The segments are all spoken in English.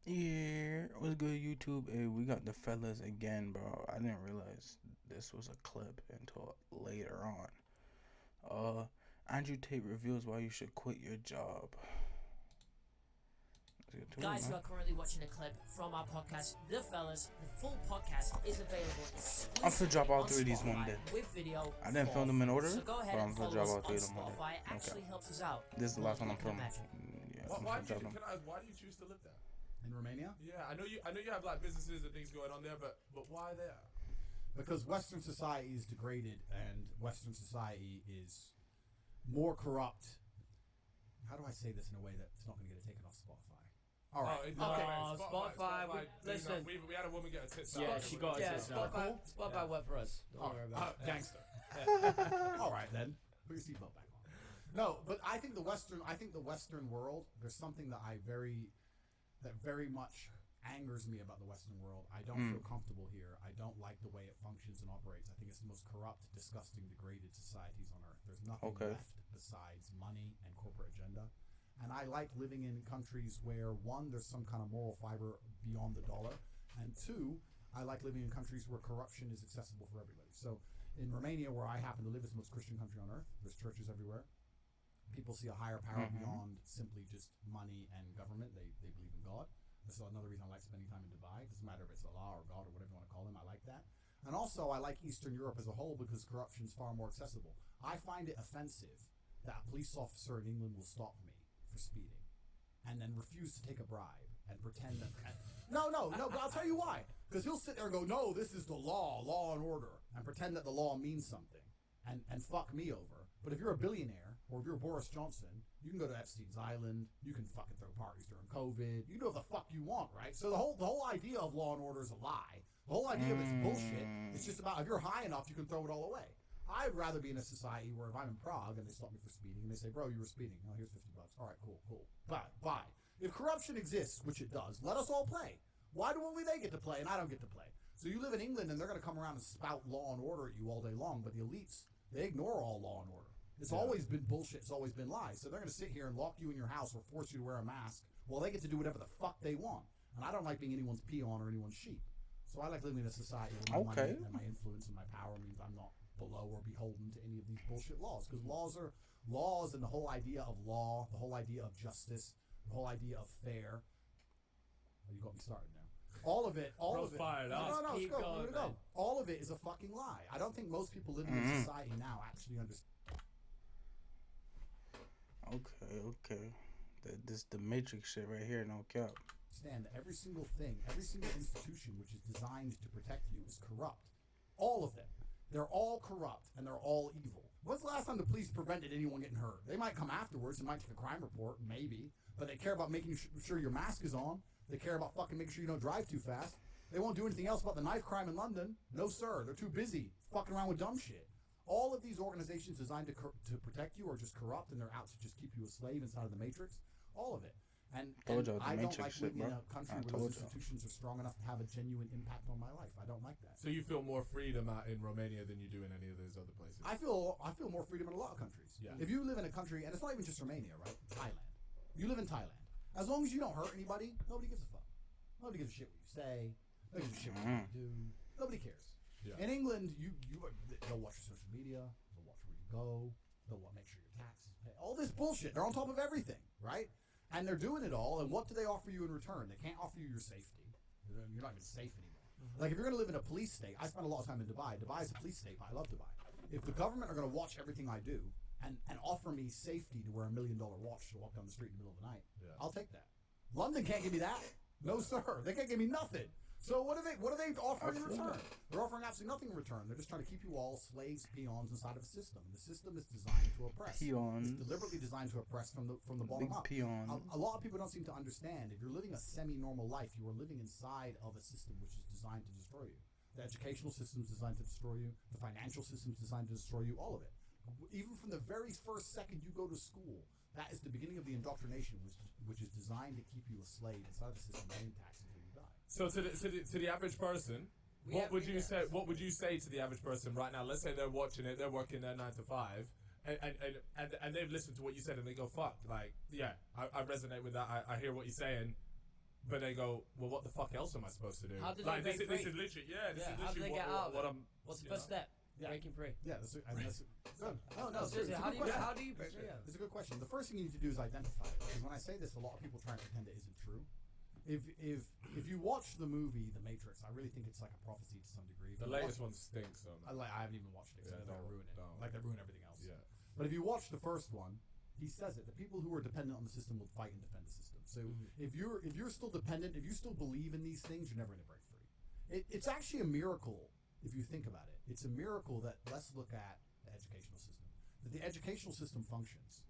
Yeah, what's good, YouTube? Hey, we got the fellas again, bro. I didn't realize this was a clip until later on. Uh, Andrew Tate reveals why you should quit your job. Let's get to it, Guys, you man. are currently watching a clip from our podcast, The Fellas. The full podcast is available I'm finna drop exclusively all on three of these one day. Spotify with video. I didn't film them in order, So go ahead but I'm and gonna follow drop us all on three of them one day. Spotify. It actually Okay. helps us out. This is the last one I'm You can filming. imagine. Yeah, Why, I'm why, finna do drop you, them. why do you choose to live there? In Romania? Yeah, I know you have like businesses and things going on there, but why there? Because Western society is degraded and Western society is more corrupt. How do I say this in a way that's not going to get it taken off Spotify? All right. Spotify, listen. We had a woman get a tits Yeah, out. she got Yeah, a tits now. Spotify worked for us. Don't worry about it. Gangster. All right then. Put your seatbelt back on. No, but I think the Western world. There's something that very much angers me about the Western world. I don't feel comfortable here. I don't like the way it functions and operates. I think it's the most corrupt, disgusting, degraded societies on earth. There's nothing left besides money and corporate agenda. And I like living in countries where, one, there's some kind of moral fiber beyond the dollar, and two, I like living in countries where corruption is accessible for everybody. So in Romania, where I happen to live, it's the most Christian country on earth. There's churches everywhere. People see a higher power beyond simply just money and government. They believe in God. This is another reason I like spending time in Dubai. It doesn't matter if it's Allah or God or whatever you want to call him. I like that. And also, I like Eastern Europe as a whole because corruption is far more accessible. I find it offensive that a police officer in England will stop me for speeding and then refuse to take a bribe and pretend that... No, but I'll tell you why. Because he'll sit there and go, no, this is the law and order, and pretend that the law means something and fuck me over. But if you're a billionaire, or if you're Boris Johnson, you can go to Epstein's Island, you can fucking throw parties during COVID, you can do what the fuck you want, right? So the whole idea of law and order is a lie. The whole idea of it's bullshit. It's just about, if you're high enough, you can throw it all away. I'd rather be in a society where if I'm in Prague and they stop me for speeding and they say, bro, you were speeding. Oh, here's $50. All right, cool. Bye. If corruption exists, which it does, let us all play. Why do only they get to play and I don't get to play? So you live in England and they're going to come around and spout law and order at you all day long, but the elites, they ignore all law and order. It's always been bullshit. It's always been lies. So they're going to sit here and lock you in your house or force you to wear a mask while they get to do whatever the fuck they want. And I don't like being anyone's peon or anyone's sheep. So I like living in a society where my money and my influence and my power means I'm not below or beholden to any of these bullshit laws. Because laws and the whole idea of law, the whole idea of justice, the whole idea of fair. Oh, you got me started now. All of it. Fired up. No, Keep let's going, go. All of it is a fucking lie. I don't think most people living in society now actually understand. Okay. This the Matrix shit right here, no cap. Understand that every single thing, every single institution which is designed to protect you is corrupt. All of them. They're all corrupt and they're all evil. When's the last time the police prevented anyone getting hurt? They might come afterwards, they might take a crime report, maybe, but they care about making sure your mask is on. They care about fucking making sure you don't drive too fast. They won't do anything else about the knife crime in London. No, sir. They're too busy fucking around with dumb shit. All of these organizations designed to protect you are just corrupt and they're out to just keep you a slave inside of the Matrix. All of it. And I don't like living in a country where those institutions are strong enough to have a genuine impact on my life. I don't like that. So you feel more freedom out in Romania than you do in any of those other places? I feel more freedom in a lot of countries. Yeah. If you live in a country, and it's not even just Romania, right? Thailand. You live in Thailand. As long as you don't hurt anybody, nobody gives a fuck. Nobody gives a shit what you say. Nobody gives a shit what you do. Nobody cares. Yeah. In England, they'll watch your social media. They'll watch where you go. They'll make sure your taxes pay. All this bullshit. They're on top of everything, right? And they're doing it all. And what do they offer you in return? They can't offer you your safety. You're not even safe anymore. Like if you're going to live in a police state, I spent a lot of time in Dubai. Dubai is a police state, but I love Dubai. If the government are going to watch everything I do and offer me safety to wear $1 million watch to walk down the street in the middle of the night, I'll take that. London can't give me that. No, sir. They can't give me nothing. So what are they offering in return? They're offering absolutely nothing in return. They're just trying to keep you all slaves, peons inside of a system. And the system is designed to oppress. Peons. It's deliberately designed to oppress from the bottom Big up. peons. A lot of people don't seem to understand. If you're living a semi-normal life, you are living inside of a system which is designed to destroy you. The educational system is designed to destroy you. The financial system is designed to destroy you. All of it. Even from the very first second you go to school, that is the beginning of the indoctrination, which is designed to keep you a slave inside of the system, paying tax until you die. So to the average person, what would you say? What would you say to the average person right now? Let's say they're watching it, they're working their 9 to 5, and they've listened to what you said and they go, "Fuck!" Like, yeah, I resonate with that. I hear what you're saying. but they go, well, what the fuck else am I supposed to do? How did like they this break is free? literally, this Yeah, is how did literally they get out of what it? I'm. What's the you first know. step? Yeah. Breaking free. Yeah, that's good. No, Seriously, how do you break free? It's a good question. The first thing you need to do is identify it. Because when I say this, a lot of people try and pretend it isn't true. If you watch the movie The Matrix, I really think it's like a prophecy to some degree. The latest one stinks, though. I haven't even watched it, so they're gonna ruin it. don't. Like they ruin everything else. Yeah. But if you watch the first one, he says it. The people who are dependent on the system will fight and defend the system. So if you're still dependent, if you still believe in these things, you're never gonna break free. It's actually a miracle if you think about it. It's a miracle that, let's look at the educational system. That the educational system functions.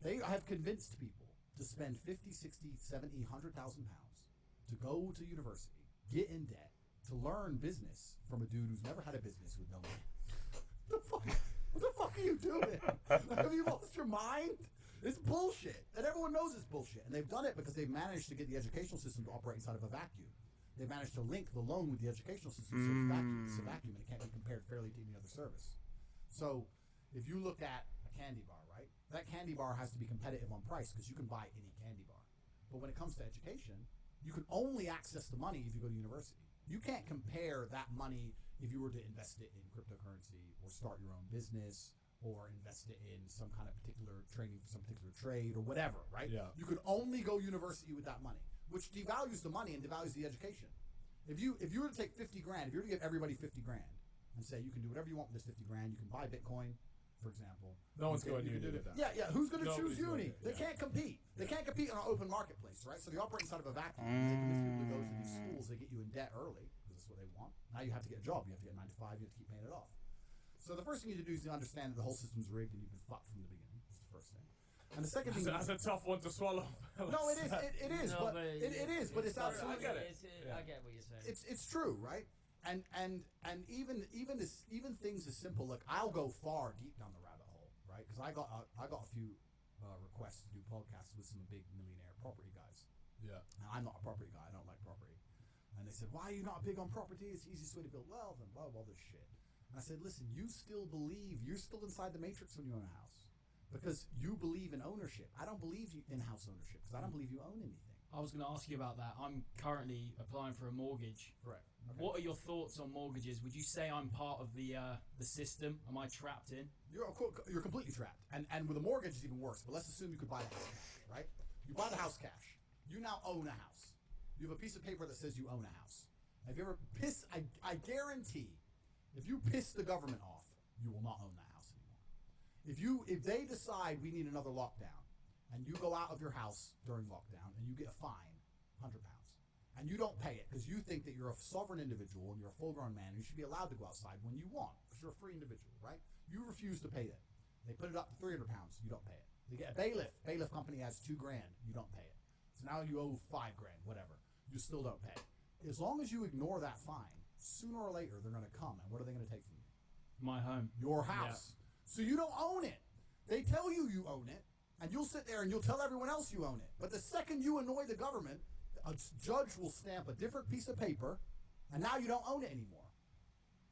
They have convinced people to spend 50, 60, 70, 100,000 pounds to go to university, get in debt, to learn business from a dude who's never had a business with no money. What the fuck are you doing? Have you lost your mind? It's bullshit. And everyone knows it's bullshit. And they've done it because they've managed to get the educational system to operate inside of a vacuum. They've managed to link the loan with the educational system, so it's a vacuum, and it can't be compared fairly to any other service. So if you look at a candy bar, right? That candy bar has to be competitive on price because you can buy any candy bar. But when it comes to education, you can only access the money if you go to university. You can't compare that money if you were to invest it in cryptocurrency or start your own business or invest it in some kind of particular training for some particular trade or whatever, right? Yeah. You could only go university with that money, which devalues the money and devalues the education. If you were to take 50 grand, if you were to give everybody 50 grand and say you can do whatever you want with this 50 grand, you can buy Bitcoin, for example. No one's going you uni can do with that. Yeah, who's going to choose Nobody's uni? going, They yeah. can't compete. They can't compete in an open marketplace, right? So they operate inside of a vacuum. They convince people to go to these schools. They get you in debt early because that's what they want. Now you have to get a job. You have to get 9 to 5. You have to keep paying it off. So the first thing you need to do is to understand that the whole system's rigged and you've been fucked from the beginning. That's the first thing. And the second thing. That's a tough one to swallow. No, it is. It is. No, but it is. But it's absolutely. I get it. I get what you're saying. It's true, right? And even things as simple. Like I'll go far deep down the rabbit hole, right? Because I got a few requests to do podcasts with some big millionaire property guys. Yeah. And I'm not a property guy. I don't like property. And they said, why are you not big on property? It's the easiest way to build wealth and blah, blah, this shit. And I said, listen, you still believe, you're still inside the matrix when you own a house. Because you believe in ownership. I don't believe in house ownership because I don't believe you own anything. I was going to ask you about that. I'm currently applying for a mortgage. Correct. Okay. What are your thoughts on mortgages? Would you say I'm part of the system? Am I trapped in? You're completely trapped. And with a mortgage, it's even worse. But let's assume you could buy the house cash, right? You buy the house cash. You now own a house. You have a piece of paper that says you own a house. Have you ever pissed? I guarantee, if you piss the government off, you will not own that house anymore. If they decide we need another lockdown, and you go out of your house during lockdown and you get a fine, £100, and you don't pay it because you think that you're a sovereign individual and you're a full-grown man and you should be allowed to go outside when you want because you're a free individual, right? You refuse to pay it. They put it up to £300, you don't pay it. They get a bailiff company has $2,000, you don't pay it. So now you owe $5,000, whatever. You still don't pay. As long as you ignore that fine, sooner or later they're going to come, and what are they going to take from you? My home. Your house. So you don't own it. They tell you own it, and you'll sit there and you'll tell everyone else you own it. But the second you annoy the government, a judge will stamp a different piece of paper, and now you don't own it anymore.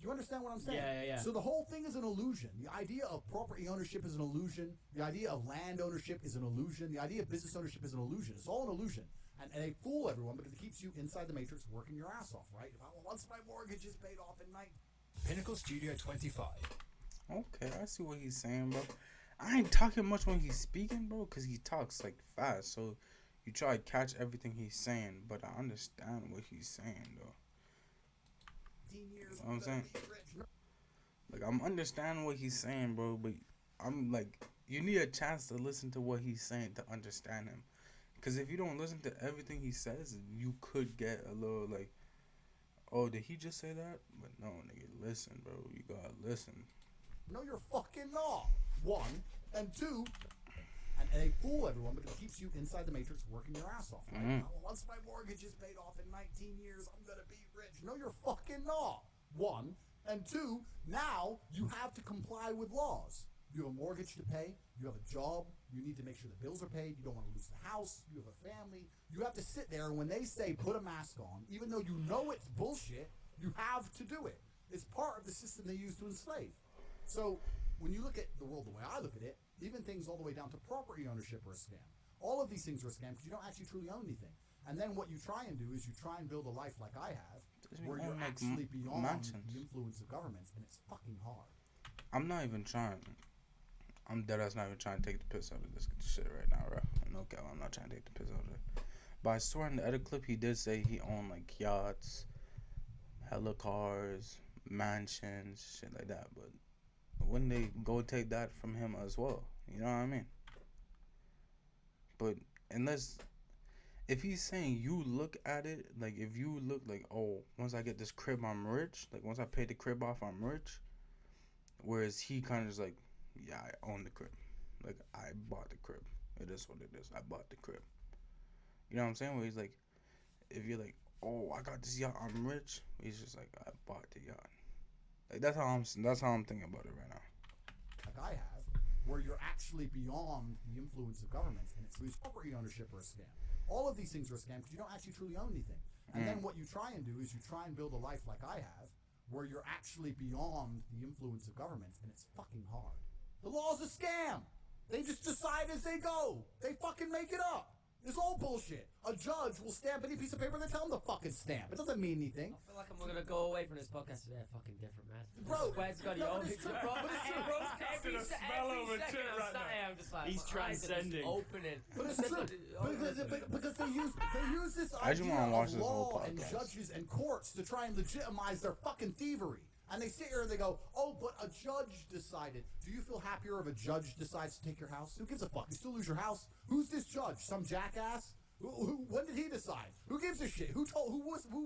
Do you understand what I'm saying? Yeah. So the whole thing is an illusion. The idea of property ownership is an illusion. The idea of land ownership is an illusion. The idea of business ownership is an illusion. It's all an illusion. And they fool everyone because it keeps you inside the matrix working your ass off, right? Once my mortgage is paid off in night. Pinnacle Studio 25. Okay, I see what he's saying, bro. I ain't talking much when he's speaking, bro, because he talks like fast. So you try to catch everything he's saying, but I understand what he's saying, though. 15 years, You know what I'm saying? Like, I'm understanding what he's saying, bro, but I'm like, you need a chance to listen to what he's saying to understand him. Because if you don't listen to everything he says, you could get a little like, oh, did he just say that? But no, nigga, listen, bro. You gotta listen. No, you're fucking not. One. And two, and they fool everyone because it keeps you inside the matrix working your ass off. Right? Once my mortgage is paid off in 19 years, I'm going to be rich. No, you're fucking not. One. And two, now you have to comply with laws. You have a mortgage to pay. You have a job. You need to make sure the bills are paid. You don't want to lose the house. You have a family. You have to sit there, and when they say put a mask on, even though you know it's bullshit, you have to do it. It's part of the system they use to enslave. So when you look at the world the way I look at it, even things all the way down to property ownership are a scam. All of these things are a scam because you don't actually truly own anything. And then what you try and do is you try and build a life like I have, Doesn't where own, you're like, actually beyond mansions. the influence of governments, and it's fucking hard. I'm not even trying. I'm dead ass not even trying to take the piss out of this shit right now, bro. No cap, I'm not trying to take the piss out of it. But I swear in the other clip he did say he owned like yachts, hella cars, mansions, shit like that. But wouldn't they go take that from him as well? You know what I mean? But unless if he's saying you look at it, like if you look like, oh, once I get this crib I'm rich, like once I pay the crib off I'm rich. Whereas he kind of just like, yeah, I own the crib. Like, I bought the crib. It is what it is. I bought the crib. You know what I'm saying? Where he's like, if you're like, oh, I got this yacht, I'm rich. He's just like, I bought the yacht. Like, that's how I'm thinking about it right now. Like I have, where you're actually beyond the influence of governments, and it's property ownership or a scam. All of these things are a scam because you don't actually truly own anything. And then what you try and do is you try and build a life like I have, where you're actually beyond the influence of governments, and it's fucking hard. The law's a scam. They just decide as they go. They fucking make it up. It's all bullshit. A judge will stamp any piece of paper they tell him to fucking stamp. It doesn't mean anything. I feel like I'm gonna go away from this podcast today fucking different, man. Bro, Square's got no, your but own. it's true. Bro, But it's true. Bro's casting a spell over second shit I'm right sat now. here, I'm just like, He's my eyes are just transcending. opening. But it's true. Because they use this I just idea wanna watch of this whole law and podcast. judges and courts to try and legitimize their fucking thievery. And they sit here and they go, oh, but a judge decided. Do you feel happier if a judge decides to take your house? Who gives a fuck? You still lose your house. Who's this judge? Some jackass? When did he decide? Who gives a shit? Who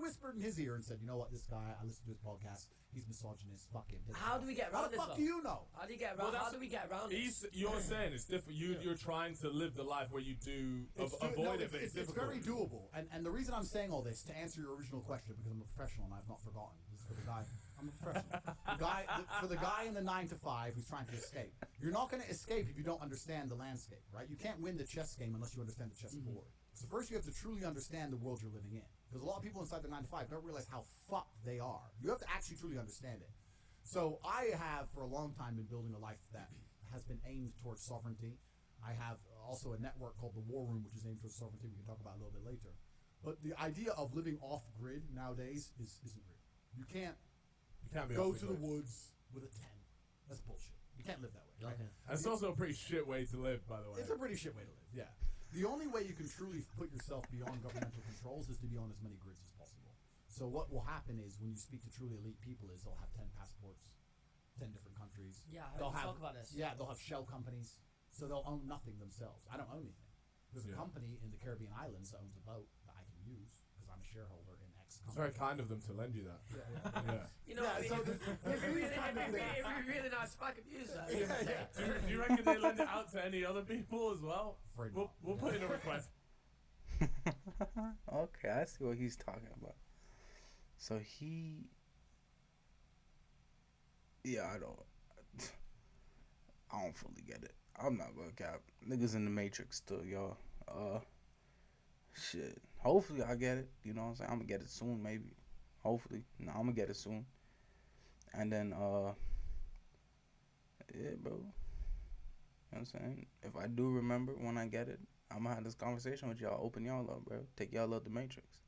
whispered in his ear and said, you know what, this guy, I listened to his podcast, he's misogynist, fuck him. How do we get How around the this? fuck though? do you know? How do you get around? How do we get around this? You're saying it's different. You're trying to live the life where you do avoid it, but it's It's difficult. very doable. And the reason I'm saying all this, to answer your original question, because I'm a professional and I've not forgotten, this is for the guy, I'm a professional. For the guy in the 9 to 5 who's trying to escape. You're not going to escape if you don't understand the landscape, right? You can't win the chess game unless you understand the chess board. So first you have to truly understand the world you're living in. Because a lot of people inside the 9 to 5 don't realize how fucked they are. You have to actually truly understand it. So I have for a long time been building a life that has been aimed towards sovereignty. I have also a network called the War Room, which is aimed towards sovereignty. We can talk about it a little bit later. But the idea of living off grid nowadays isn't real. You can't be go off to the the grid. woods with a tent. That's bullshit. You can't live that way. Right? Okay. And it's also a pretty shit way to live, by the way. It's a pretty shit way to live, yeah. The only way you can truly put yourself beyond governmental controls is to be on as many grids as possible. So what will happen is when you speak to truly elite people is they'll have 10 passports, 10 different countries. Yeah, I heard They'll you have, talk about this. Yeah, they'll have shell companies. So they'll own nothing themselves. I don't own anything. There's a Yeah. company in the Caribbean islands that owns a boat that I can use because I'm a shareholder in X It's company. very kind of them to lend you that. Yeah. You know, Yeah, I mean, so if there's we these kind of things. really nice if I could use that. Do you reckon they lend it out to any other people as well? Afraid We'll, not. we'll put in a request. Okay, I see what he's talking about. So I don't fully get it. I'm not gonna cap. Niggas in the Matrix still, y'all. Shit. Hopefully I get it. You know what I'm saying? I'm gonna get it soon, maybe. Hopefully. No, I'm gonna get it soon. And then, yeah, bro. You know what I'm saying? If I do remember when I get it, I'm gonna have this conversation with y'all. Open y'all up, bro. Take y'all out the Matrix.